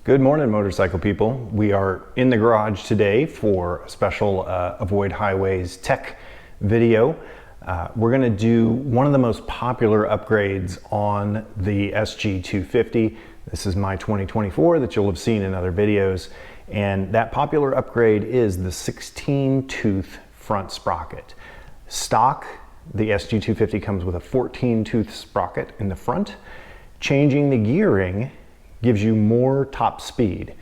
Good morning, motorcycle people. We are in the garage today for a special Avoid Highways tech video. We're going to do one of the most popular upgrades on the SG250. This is my 2024 that you'll have seen in other videos. And that popular upgrade is the 16-tooth front sprocket. Stock, the SG250 comes with a 14-tooth sprocket in the front. Changing the gearing gives you more top speed.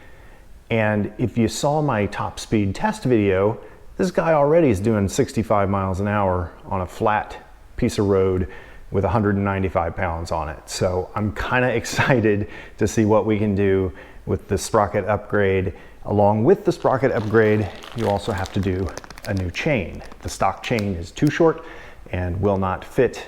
And if you saw my top speed test video, this guy already is doing 65 miles an hour on a flat piece of road with 195 pounds on it. So I'm kind of excited to see what we can do with the sprocket upgrade. Along with the sprocket upgrade, you also have to do a new chain. The stock chain is too short and will not fit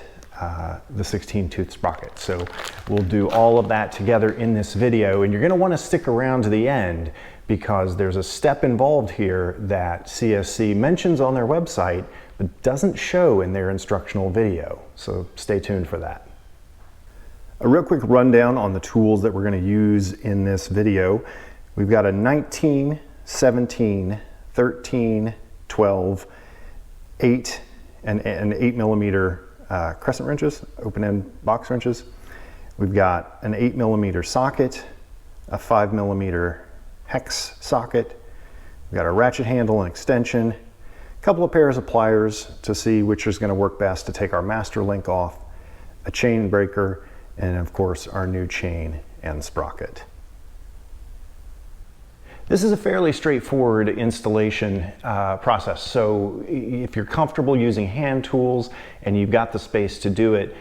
the 16-tooth sprocket. So we'll do all of that together in this video, and you're going to want to stick around to the end because there's a step involved here that CSC mentions on their website but doesn't show in their instructional video. So stay tuned for that. A real quick rundown on the tools that we're going to use in this video. We've got a 19, 17, 13, 12, 8, and 8 millimeter crescent wrenches, open-end box wrenches. We've got an 8 millimeter socket, a 5 millimeter hex socket. We've got a ratchet handle and extension, a couple of pairs of pliers to see which is going to work best to take our master link off, a chain breaker, and of course our new chain and sprocket. This is a fairly straightforward installation process. So if you're comfortable using hand tools and you've got the space to do it,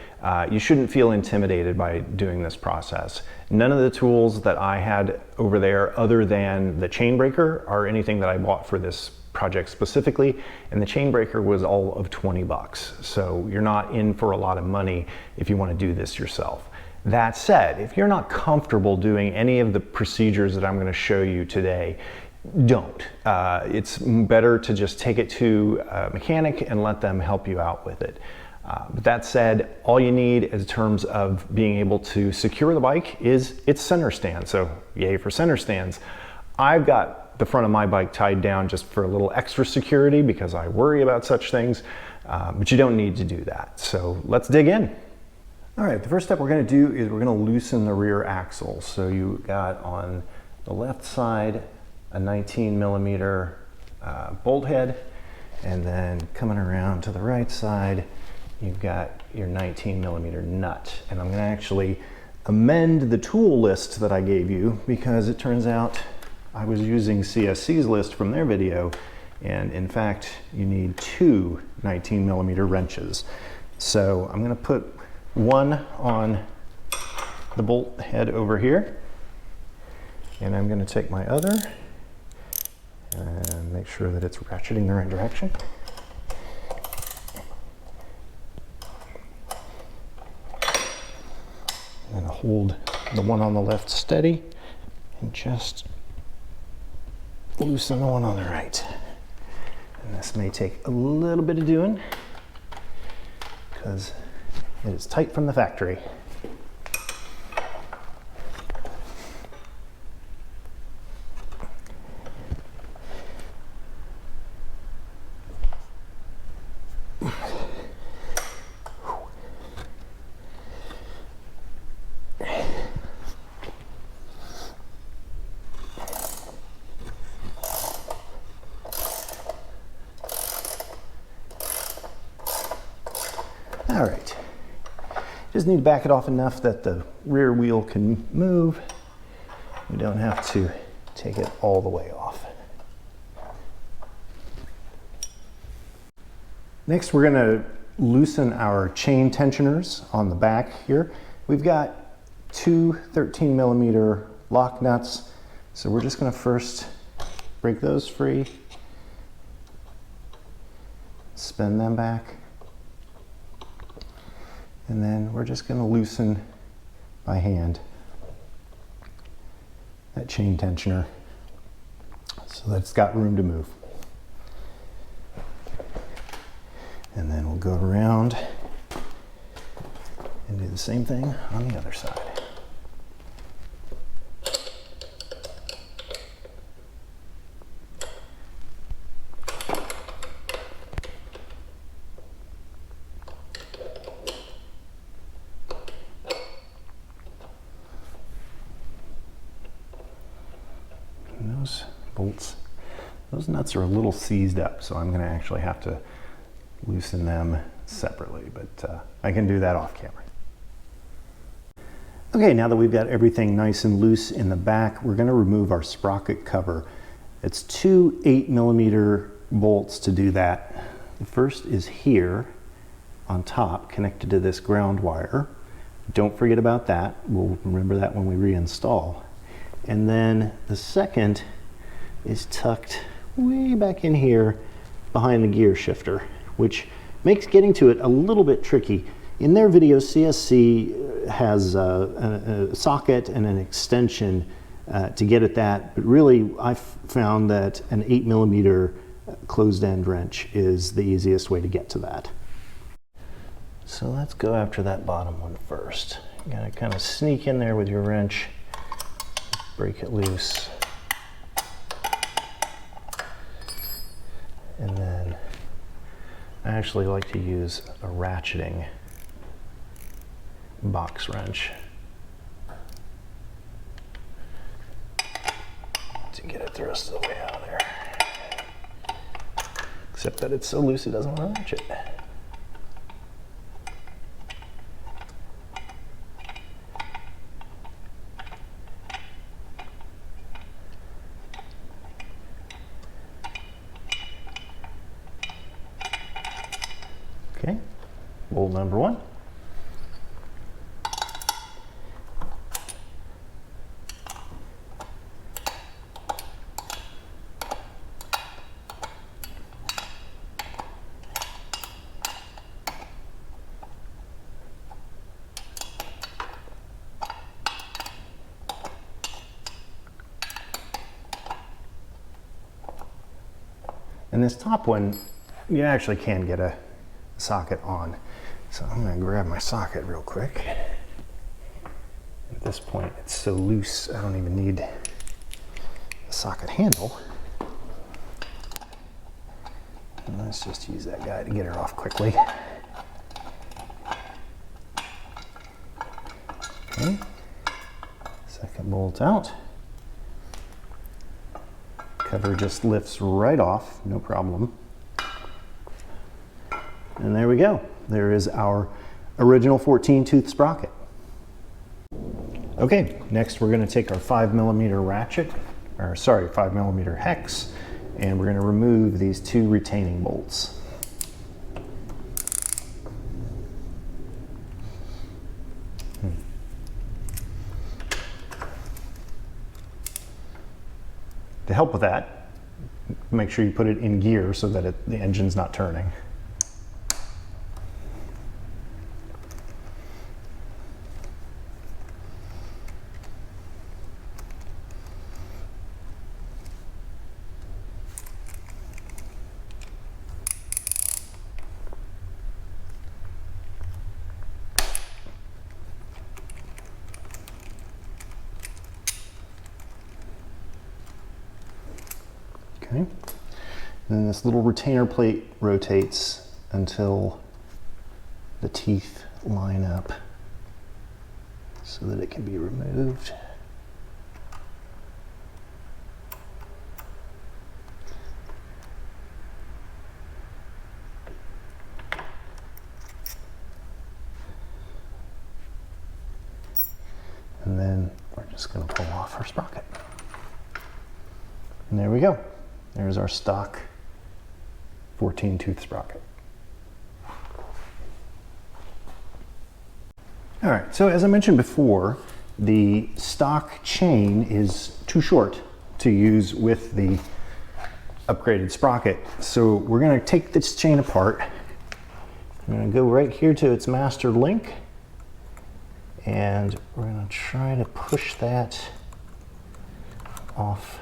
you shouldn't feel intimidated by doing this process. None of the tools that I had over there other than the chain breaker are anything that I bought for this project specifically, and the chain breaker was all of 20 bucks. So you're not in for a lot of money if you want to do this yourself. That said, if you're not comfortable doing any of the procedures that I'm going to show you today, don't. It's better to just take it to a mechanic and let them help you out with it. But that said, all you need in terms of being able to secure the bike is its center stand. So yay for center stands. I've got the front of my bike tied down just for a little extra security because I worry about such things, but you don't need to do that. So let's dig in. All right, the first step we're going to do is we're going to loosen the rear axle. So you got on the left side a 19 millimeter bolt head, and then coming around to the right side, you've got your 19 millimeter nut. And I'm going to actually amend the tool list that I gave you because it turns out I was using CSC's list from their video, and in fact, you need two 19 millimeter wrenches. So I'm going to put one on the bolt head over here, and I'm going to take my other and make sure that it's ratcheting the right direction. I'm going to hold the one on the left steady and just loosen the one on the right. And this may take a little bit of doing because it is tight from the factory. All right. Just need to back it off enough that the rear wheel can move. We don't have to take it all the way off. Next, we're going to loosen our chain tensioners on the back here. We've got two 13 millimeter lock nuts. So we're just going to first break those free, spin them back. And then we're just going to loosen by hand that chain tensioner so that it's got room to move. And then we'll go around and do the same thing on the other side. those bolts. Those nuts are a little seized up, so I'm going to actually have to loosen them separately, but I can do that off camera. Okay, now that we've got everything nice and loose in the back, we're going to remove our sprocket cover. It's two 8mm bolts to do that. The first is here on top, connected to this ground wire. Don't forget about that. We'll remember that when we reinstall. And then the second is tucked way back in here behind the gear shifter, which makes getting to it a little bit tricky. In their video, CSC has a socket and an extension to get at that, but really I've found that an 8mm closed end wrench is the easiest way to get to that. So let's go after that bottom one first. You gotta kind of sneak in there with your wrench, break it loose, and then I actually like to use a ratcheting box wrench to get it the rest of the way out of there. Except that it's so loose it doesn't want to ratchet. Okay, bolt number one. And this top one, you actually can get a socket on. So I'm going to grab my socket real quick. At this point, it's so loose, I don't even need a socket handle. And let's just use that guy to get her off quickly. Okay. Second bolt out. Cover just lifts right off, no problem. And there we go. There is our original 14-tooth sprocket. Okay, next we're going to take our 5mm ratchet, or sorry, 5mm hex, and we're going to remove these two retaining bolts. To help with that, make sure you put it in gear so that the engine's not turning. Okay, and then this little retainer plate rotates until the teeth line up so that it can be removed. And then we're just going to pull off our sprocket. And there we go. There's our stock 14-tooth sprocket. All right, so as I mentioned before, the stock chain is too short to use with the upgraded sprocket. So we're going to take this chain apart. I'm going to go right here to its master link, and we're going to try to push that off.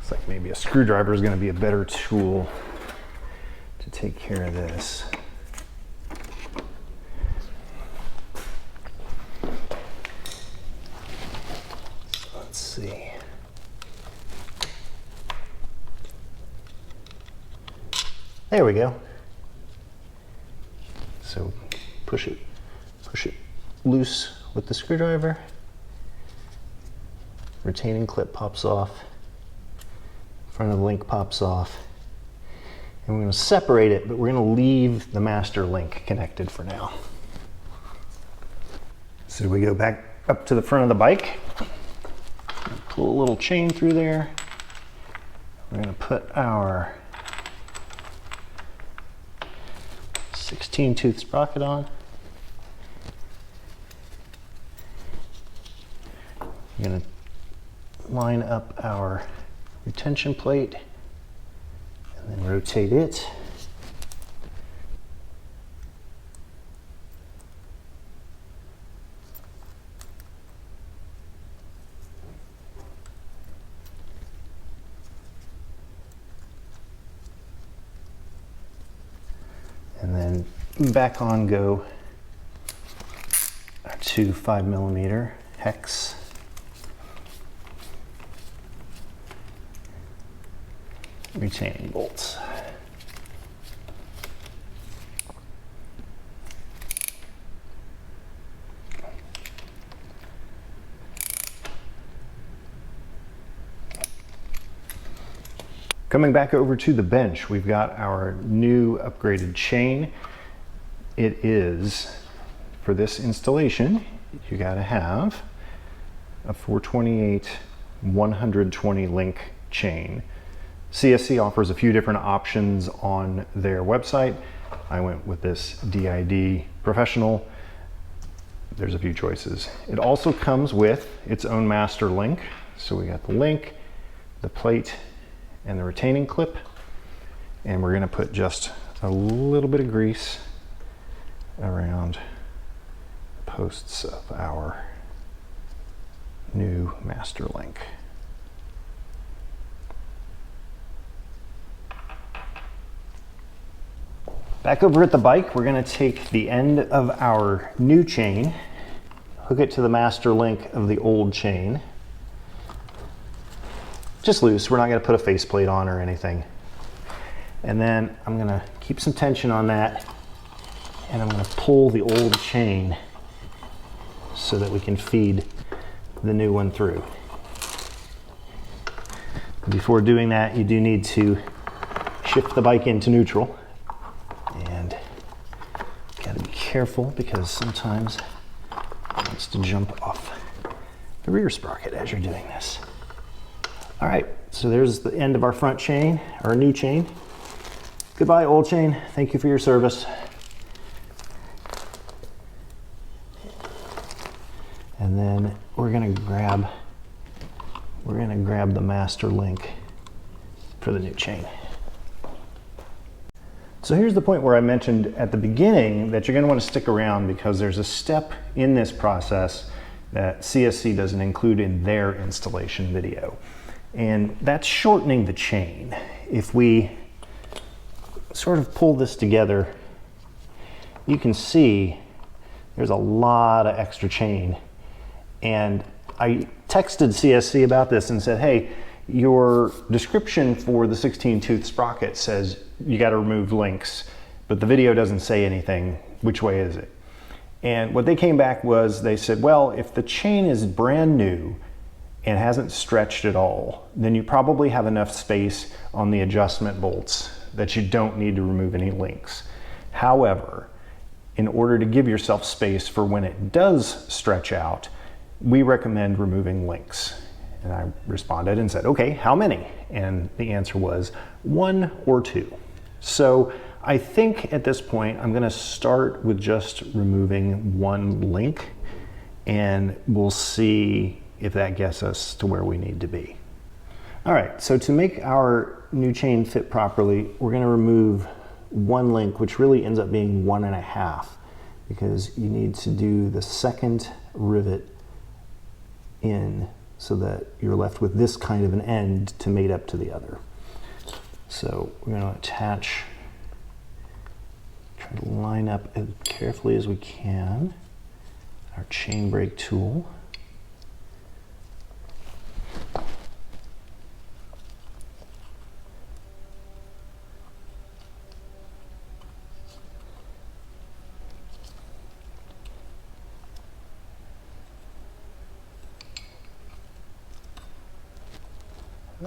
Looks like maybe a screwdriver is going to be a better tool to take care of this. So let's see. There we go. So push it loose with the screwdriver. Retaining clip pops off. Front of the link pops off. And we're going to separate it, but we're going to leave the master link connected for now. So we go back up to the front of the bike. Pull a little chain through there. We're going to put our 16-tooth sprocket on. We're going to line up our retention plate and then rotate it. And then back on go our two 5mm hex. Retaining bolts. Coming back over to the bench, we've got our new upgraded chain. It is, for this installation, you gotta have a 428 120 link chain. CSC offers a few different options on their website. I went with this DID Professional. There's a few choices. It also comes with its own master link. So we got the link, the plate, and the retaining clip. And we're gonna put just a little bit of grease around the posts of our new master link. Back over at the bike, we're going to take the end of our new chain, hook it to the master link of the old chain. Just loose, we're not going to put a faceplate on or anything. And then I'm going to keep some tension on that, and I'm going to pull the old chain so that we can feed the new one through. Before doing that, you do need to shift the bike into neutral. Careful, because sometimes it wants to jump off the rear sprocket as you're doing this. All right, so there's the end of our front chain, our new chain. Goodbye, old chain. Thank you for your service. And then we're gonna grab the master link for the new chain. So here's the point where I mentioned at the beginning that you're going to want to stick around, because there's a step in this process that CSC doesn't include in their installation video. And that's shortening the chain. If we sort of pull this together, you can see there's a lot of extra chain. And I texted CSC about this and said, hey, your description for the 16-tooth sprocket says you got to remove links, but the video doesn't say anything. Which way is it? And what they came back was, they said, well, if the chain is brand new and hasn't stretched at all, then you probably have enough space on the adjustment bolts that you don't need to remove any links. However, in order to give yourself space for when it does stretch out, we recommend removing links. And I responded and said, okay, how many? And the answer was 1 or 2. So I think at this point, I'm gonna start with just removing 1 link, and we'll see if that gets us to where we need to be. All right, so to make our new chain fit properly, we're gonna remove 1 link, which really ends up being 1.5, because you need to do the second rivet in so that you're left with this kind of an end to mate up to the other. So we're going to attach to line up as carefully as we can our chain brake tool.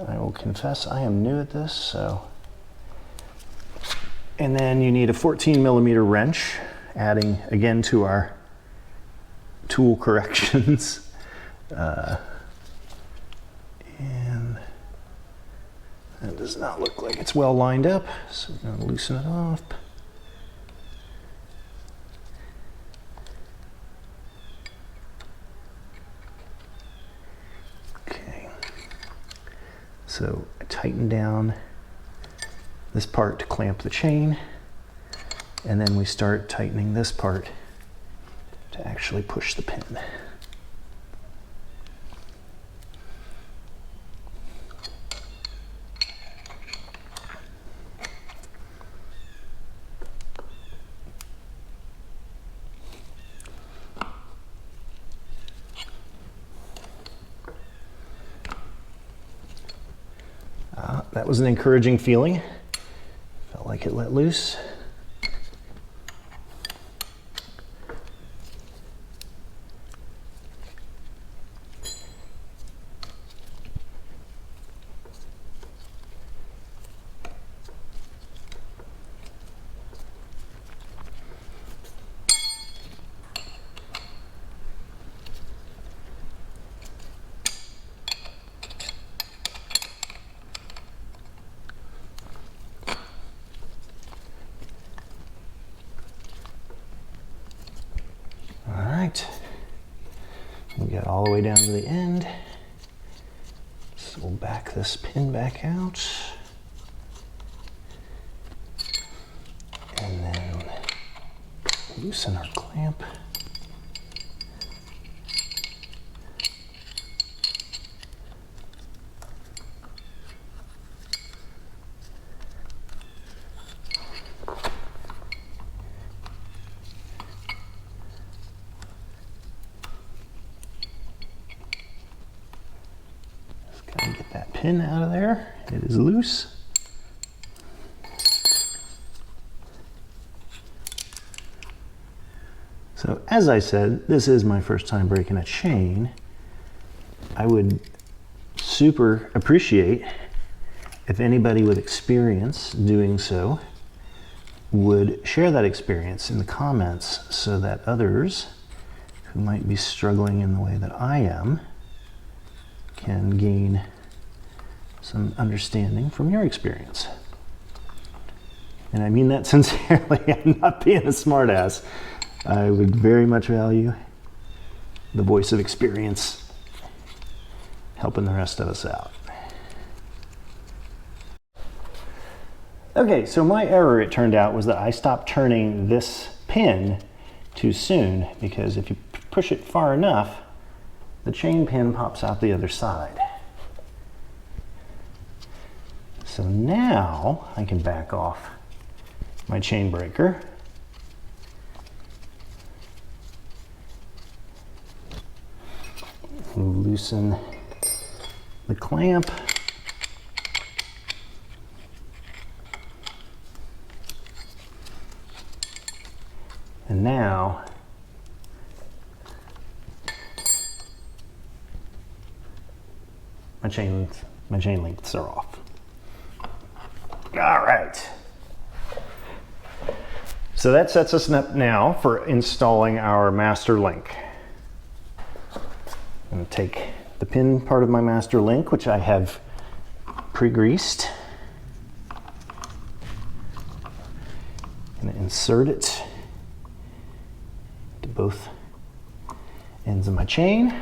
I will confess I am new at this, so. And then you need a 14mm wrench, adding again to our tool corrections. And that does not look like it's well lined up, so we're going to loosen it off. So I tighten down this part to clamp the chain, and then we start tightening this part to actually push the pin. That was an encouraging feeling. Felt like it let loose. We got all the way down to the end. So we'll back this pin back out. And then loosen our clamp. Gotta get that pin out of there. It is loose. So as I said, this is my first time breaking a chain. I would super appreciate if anybody with experience doing so would share that experience in the comments so that others who might be struggling in the way that I am can gain some understanding from your experience. And I mean that sincerely. I'm not being a smartass. I would very much value the voice of experience helping the rest of us out. Okay, so my error, it turned out, was that I stopped turning this pin too soon, because if you push it far enough, the chain pin pops out the other side. So now I can back off my chain breaker. Loosen the clamp. And now my chain lengths are off. All right. So that sets us up now for installing our master link. I'm going to take the pin part of my master link, which I have pre-greased, and insert it to both ends of my chain.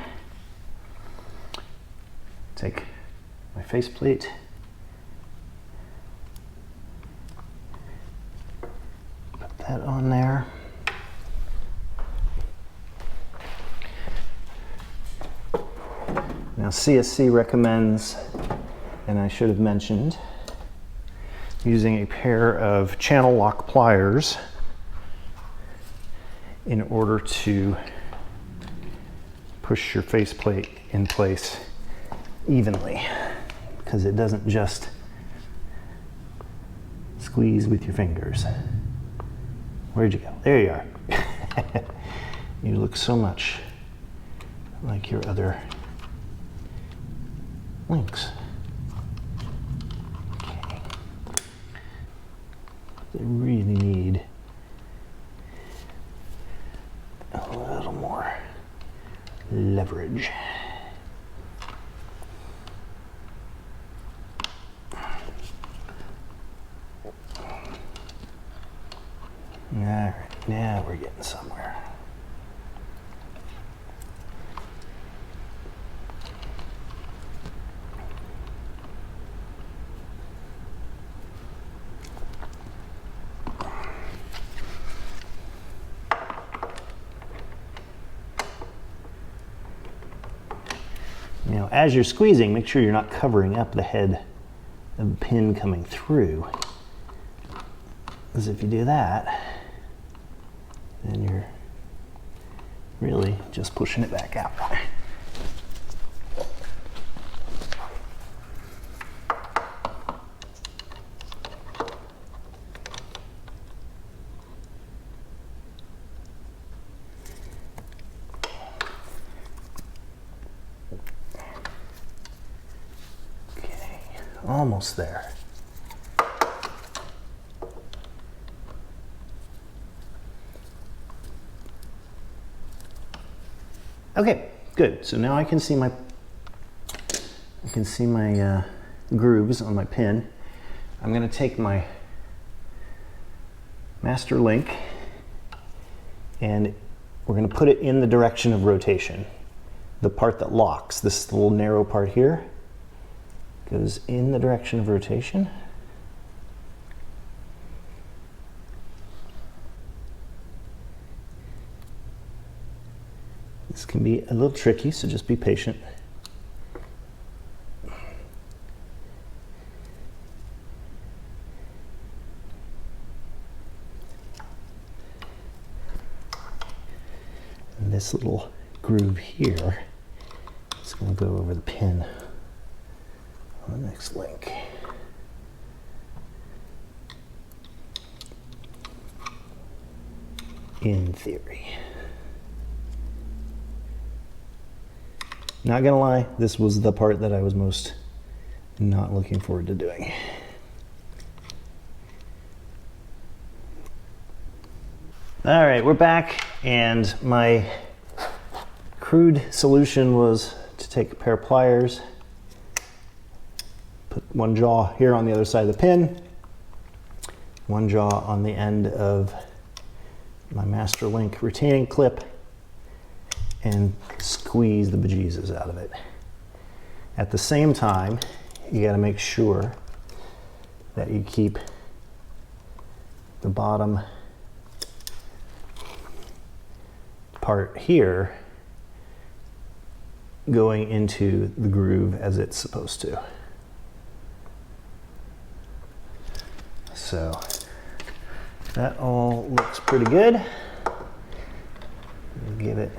Take my faceplate, put that on there. Now CSC recommends, and I should have mentioned, using a pair of channel lock pliers in order to push your faceplate in place evenly, because it doesn't just squeeze with your fingers. Where'd you go? There you are. You look so much like your other links. Okay. They really need a little more leverage. All right, now we're getting somewhere. Now, as you're squeezing, make sure you're not covering up the head of the pin coming through, because if you do that, then you're really just pushing it back out. Okay, almost there. Okay, good. So now I can see my grooves on my pin. I'm going to take my master link and we're going to put it in the direction of rotation. The part that locks, this little narrow part here, goes in the direction of rotation. This can be a little tricky, so just be patient. And this little groove here is going to go over the pin on the next link. In theory. Not gonna lie, this was the part that I was most not looking forward to doing. All right, we're back, and my crude solution was to take a pair of pliers, put one jaw here on the other side of the pin, one jaw on the end of my master link retaining clip, and squeeze the bejesus out of it. At the same time, you got to make sure that you keep the bottom part here going into the groove as it's supposed to. So that all looks pretty good. Give it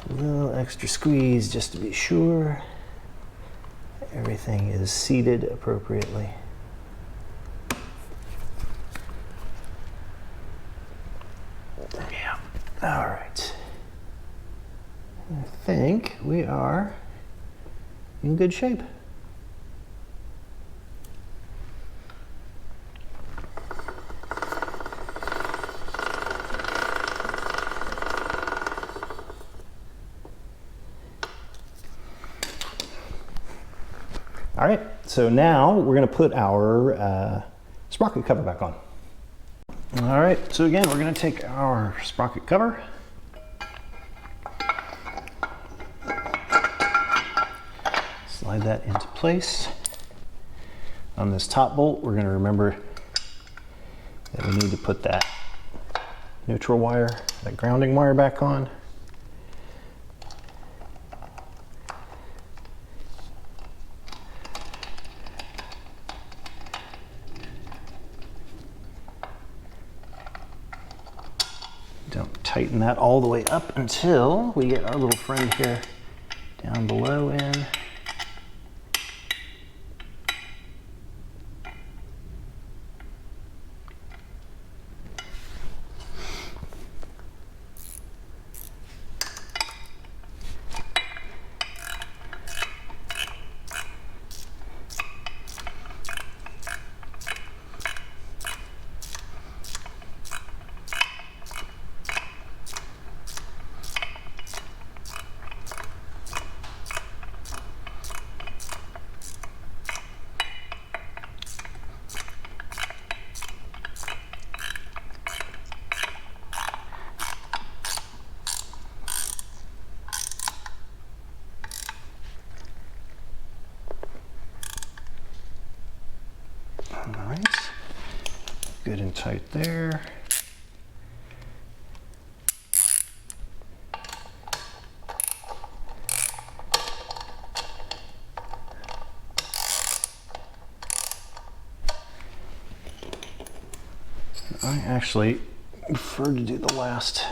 a little extra squeeze just to be sure everything is seated appropriately. Yeah, all right. I think we are in good shape. All right, so now we're going to put our sprocket cover back on. All right, so again, we're going to take our sprocket cover, slide that into place. On this top bolt, we're going to remember that we need to put that neutral wire, that grounding wire back on. tighten that all the way up until we get our little friend here down below in. All right, good and tight there. I actually prefer to do the last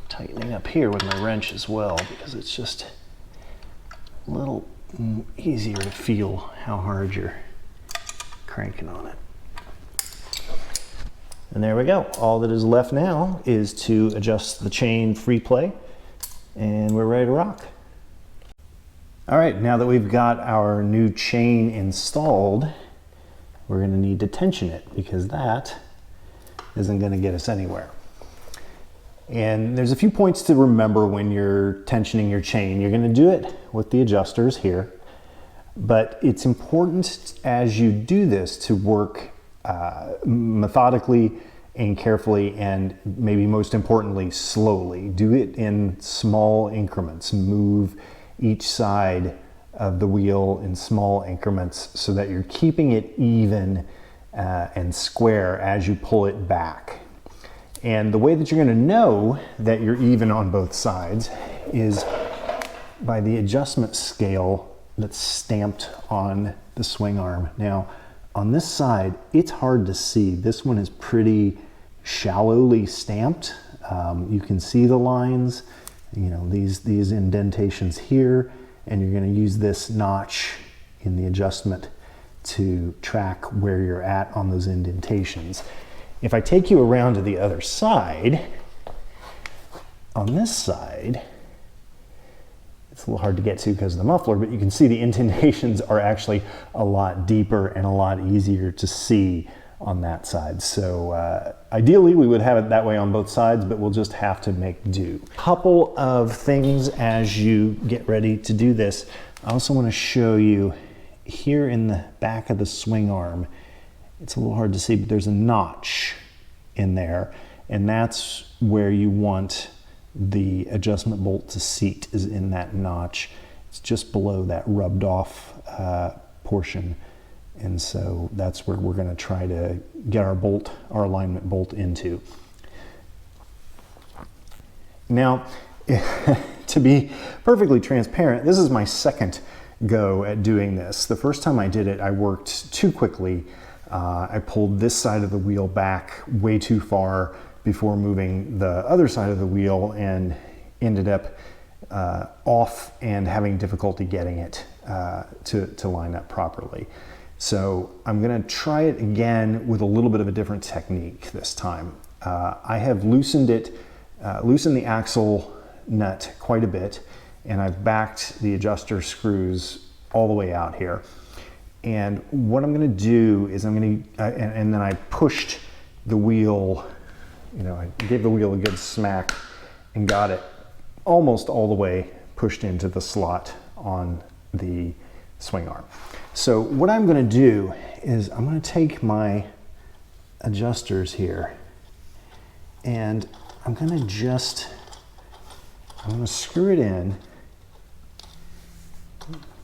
tightening up here with my wrench as well, because it's just a little easier to feel how hard you're cranking on it. And there we go. All that is left now is to adjust the chain free play, and we're ready to rock. All right, now that we've got our new chain installed, we're going to need to tension it, because that isn't going to get us anywhere. And there's a few points to remember when you're tensioning your chain. You're going to do it with the adjusters here, but it's important as you do this to work methodically and carefully, and maybe most importantly, slowly. Do it in small increments. Move each side of the wheel in small increments so that you're keeping it even and square as you pull it back. And the way that you're going to know that you're even on both sides is by the adjustment scale that's stamped on the swing arm. Now, on this side, it's hard to see. This one is pretty shallowly stamped. You can see the lines, you know, these indentations here, and you're going to use this notch in the adjustment to track where you're at on those indentations. If I take you around to the other side, on this side, it's a little hard to get to because of the muffler, but you can see the indentations are actually a lot deeper and a lot easier to see on that side. So ideally we would have it that way on both sides, but we'll just have to make do. Couple of things as you get ready to do this. I also want to show you here in the back of the swing arm, it's a little hard to see, but there's a notch in there, and that's where you want the adjustment bolt to seat, is in that notch. It's just below that rubbed off portion, and so that's where we're going to try to get our bolt, our alignment bolt into. Now, to be perfectly transparent, this is my second go at doing this. The first time I did it, I worked too quickly. I pulled this side of the wheel back way too far before moving the other side of the wheel, and ended up off and having difficulty getting it to line up properly. So I'm going to try it again with a little bit of a different technique this time. I have loosened the axle nut quite a bit, and I've backed the adjuster screws all the way out here. And what I'm going to do is and then I pushed the wheel, you know, I gave the wheel a good smack and got it almost all the way pushed into the slot on the swing arm. So what I'm going to do is I'm going to take my adjusters here, and I'm going to screw it in.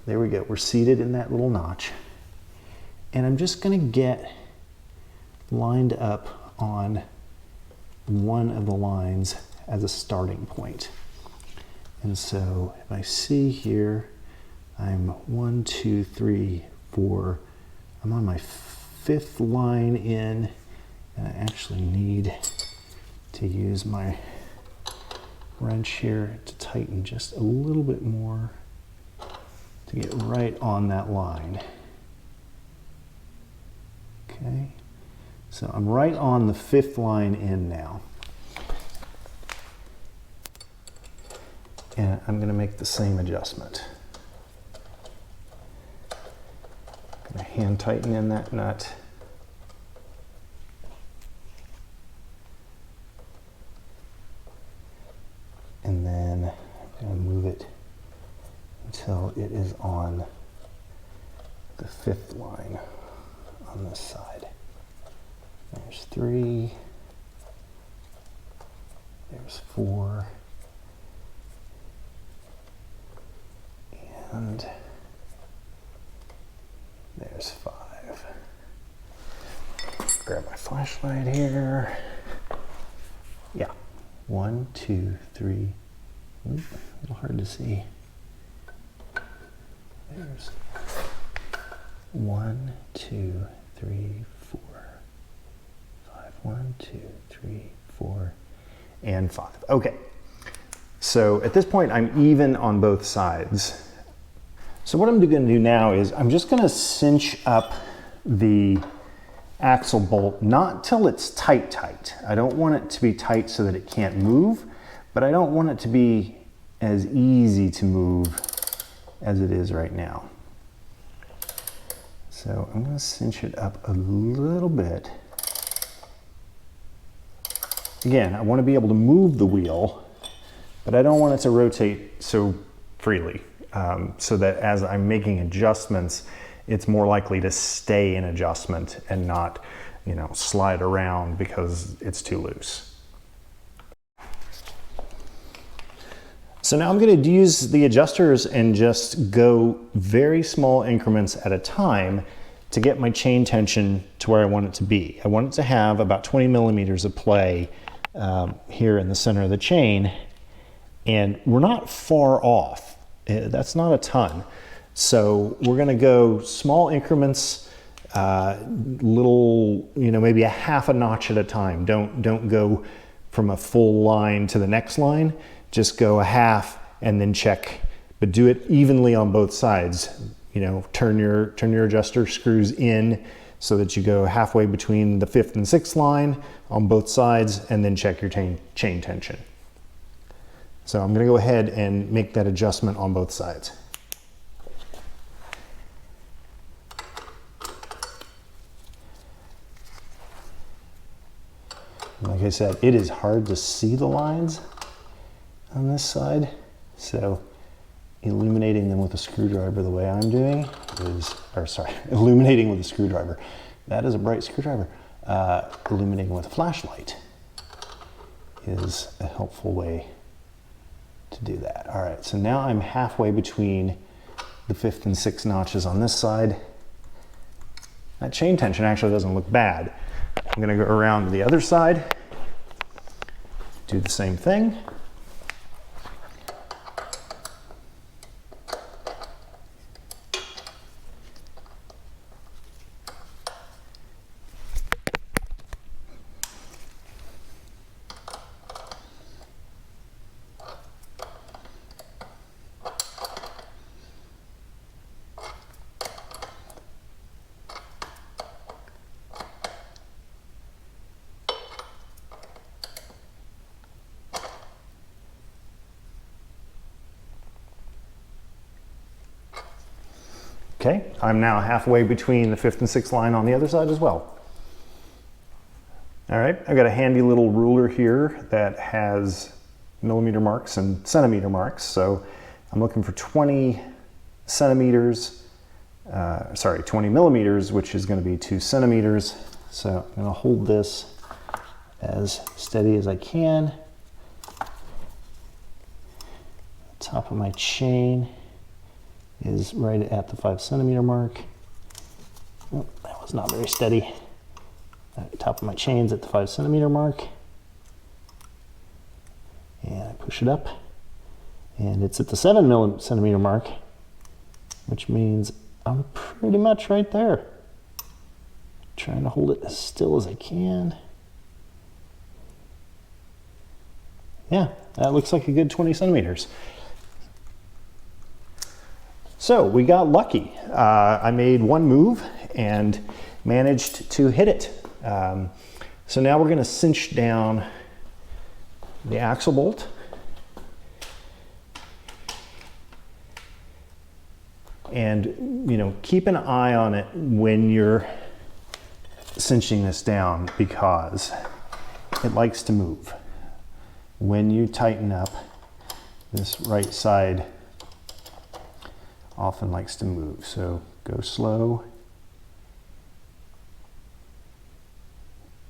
There we go. We're seated in that little notch. And I'm just going to get lined up on one of the lines as a starting point. And so if I see here, I'm 1, 2, 3, 4. I'm on my 5th line in, and I actually need to use my wrench here to tighten just a little bit more to get right on that line. Okay, so I'm right on the 5th line in now. And I'm going to make the same adjustment. I'm going to hand tighten in that nut. And then I'm going to move it until it is on the 5th line on this side. There's 3, there's 4, and there's 5. Grab my flashlight here. Yeah, 1, 2, 3. Ooh, a little hard to see. There's 1, 2, 3, 4, 5. 1, 2, 3, 4, and 5. Okay, so at this point I'm even on both sides. So what I'm going to do now is I'm just going to cinch up the axle bolt, not till it's tight. I don't want it to be tight so that it can't move, but I don't want it to be as easy to move as it is right now. So I'm going to cinch it up a little bit. Again, I want to be able to move the wheel, but I don't want it to rotate so freely, so that as I'm making adjustments, it's more likely to stay in adjustment and not, you know, slide around because it's too loose. So now I'm going to use the adjusters and just go very small increments at a time to get my chain tension to where I want it to be. I want it to have about 20 millimeters of play here in the center of the chain, and we're not far off. That's not a ton. So we're going to go small increments, little, you know, maybe a half a notch at a time. Don't go from a full line to the next line. Just go a half and then check, but do it evenly on both sides. You know, turn your adjuster screws in so that you go halfway between the 5th and 6th line on both sides, and then check your chain tension. So I'm going to go ahead and make that adjustment on both sides. Like I said, it is hard to see the lines on this side, so illuminating them with a screwdriver the way I'm doing is, illuminating with a screwdriver. That is a bright screwdriver. Illuminating with a flashlight is a helpful way to do that. All right, so now I'm halfway between the 5th and 6th notches on this side. That chain tension actually doesn't look bad. I'm going to go around to the other side, do the same thing. Okay, I'm now halfway between the 5th and 6th line on the other side as well. All right, I've got a handy little ruler here that has millimeter marks and centimeter marks. So I'm looking for 20 centimeters, 20 millimeters, which is going to be 2 centimeters. So I'm going to hold this as steady as I can. Top of my chain is right at the 5 centimeter mark. Oh, that was not very steady. Top of my chain's at the 5 centimeter mark. And I push it up, and it's at the 7 centimeter mark, which means I'm pretty much right there. Trying to hold it as still as I can. Yeah, that looks like a good 20 centimeters. So we got lucky. I made one move and managed to hit it. So now we're going to cinch down the axle bolt. And, you know, keep an eye on it when you're cinching this down, because it likes to move. When you tighten up, this right side often likes to move. So go slow.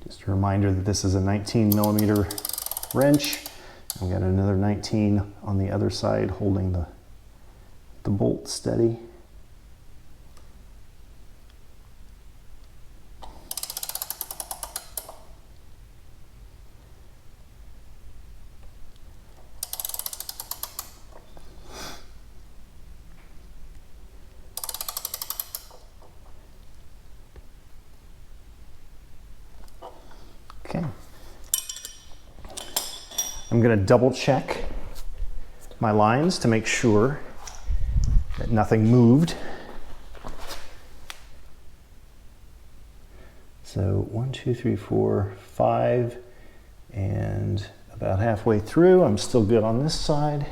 Just a reminder that this is a 19 millimeter wrench. I've got another 19 on the other side holding the bolt steady. Okay. I'm going to double check my lines to make sure that nothing moved. So 1, 2, 3, 4, 5, and about halfway through. I'm still good on this side.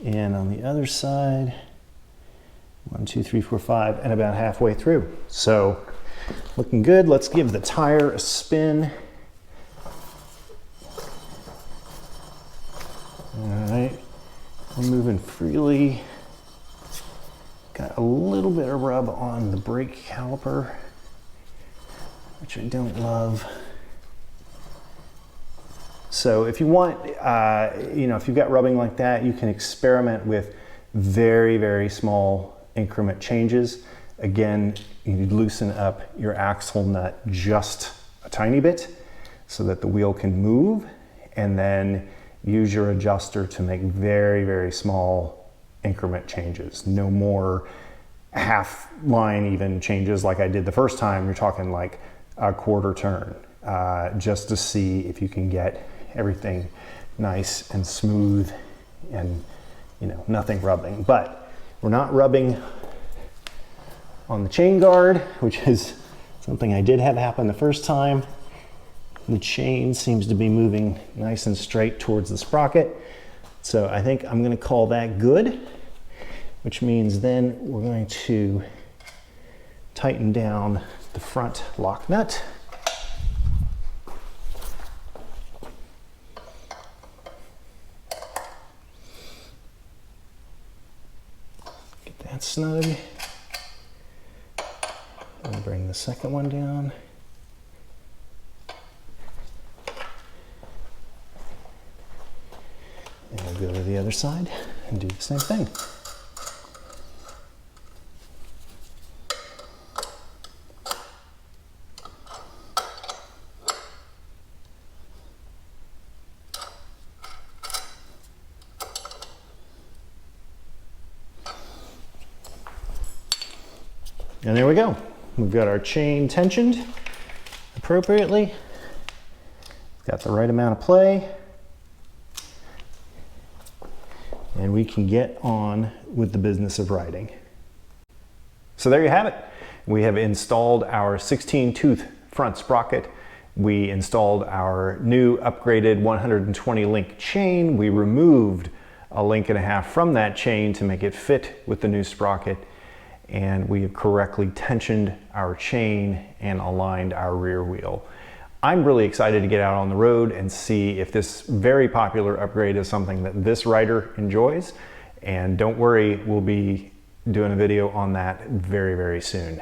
And on the other side, 1, 2, 3, 4, 5, and about halfway through. So looking good. Let's give the tire a spin. All right, we're moving freely. Got a little bit of rub on the brake caliper, which I don't love. So if you want, you know, if you've got rubbing like that, you can experiment with very, very small increment changes. Again, you need to loosen up your axle nut just a tiny bit so that the wheel can move, and then use your adjuster to make very, very small increment changes. No more half line even changes like I did the first time. You're talking like a quarter turn, just to see if you can get everything nice and smooth and, you know, nothing rubbing. But we're not rubbing on the chain guard, which is something I did have happen the first time. The chain seems to be moving nice and straight towards the sprocket. So I think I'm going to call that good, which means then we're going to tighten down the front lock nut. Get that snug. And bring the second one down. And we'll go to the other side and do the same thing. And there we go. We've got our chain tensioned appropriately. Got the right amount of play. And we can get on with the business of riding. So there you have it. We have installed our 16-tooth front sprocket. We installed our new upgraded 120 link chain. We removed a link and a half from that chain to make it fit with the new sprocket. And we have correctly tensioned our chain and aligned our rear wheel. I'm really excited to get out on the road and see if this very popular upgrade is something that this rider enjoys. And don't worry, we'll be doing a video on that very, very soon.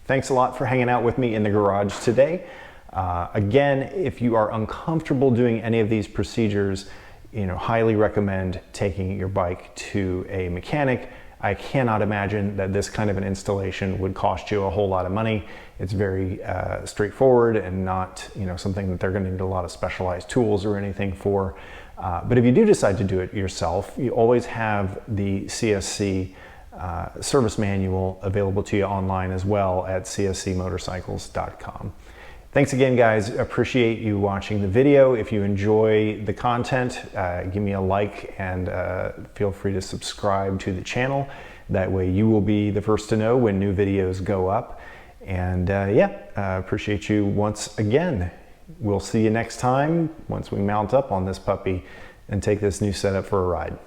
Thanks a lot for hanging out with me in the garage today. Again, if you are uncomfortable doing any of these procedures, highly recommend taking your bike to a mechanic. I cannot imagine that this kind of an installation would cost you a whole lot of money. It's very straightforward and not something that they're going to need a lot of specialized tools or anything for. But if you do decide to do it yourself, you always have the CSC service manual available to you online as well at cscmotorcycles.com. Thanks again, guys. Appreciate you watching the video. If you enjoy the content, give me a like and feel free to subscribe to the channel. That way you will be the first to know when new videos go up. And appreciate you once again. We'll see you next time once we mount up on this puppy and take this new setup for a ride.